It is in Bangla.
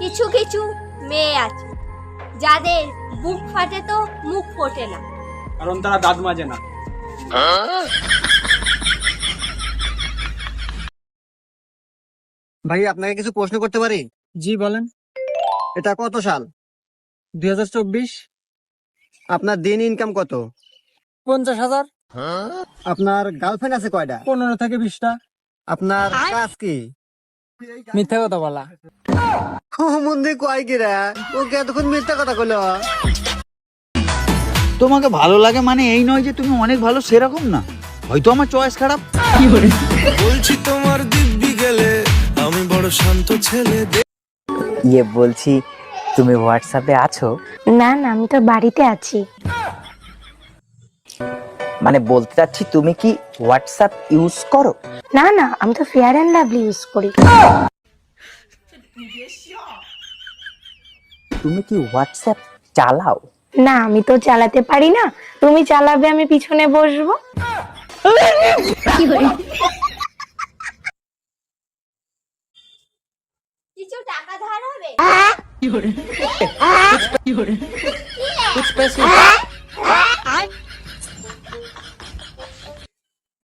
কিছু কিছু মেয়ে আছে যাদের বুক ফাটে তো মুখ ফোটে না, কারণ তারা দাঁত মাজে না। ভাই আপনাকে কিছু প্রশ্ন করতে পারি? জি বলেন। এটা কত সাল? 2024। আপনার দিন ইনকাম কত? 50,000। আপনার গার্লফ্রেন্ড আছে কয়টা? 15 থেকে 20টা। আপনার কাজ কি? মিথ্যা কথা বলা। ও মন্দির কয় কিরা ওকে এতক্ষণ মিথ্যা কথা কইলো। তোমাকে ভালো লাগে মানে এই নয় যে তুমি অনেক ভালো সেরকম না, হয়তো আমার চয়েস খারাপ। বলছি তোমার দিব্যি গেলে আমি বড় শান্ত ছেলে। বলছি তুমি হোয়াটসঅ্যাপে আছো? না না, আমি তো বাড়িতে আছি। মানে বলতে চাচ্ছি তুমি কি হোয়াটসঅ্যাপ ইউজ করো? না না, আমি তো ফেয়ার অ্যান্ড লাভলি ইউজ করি। তুমি কি হোয়াটসঅ্যাপ চালাও? না, আমি তো চালাতে পারি না। তুমি চালাবে, আমি পিছনে বসবো। কিছু টাকা ধার হবে?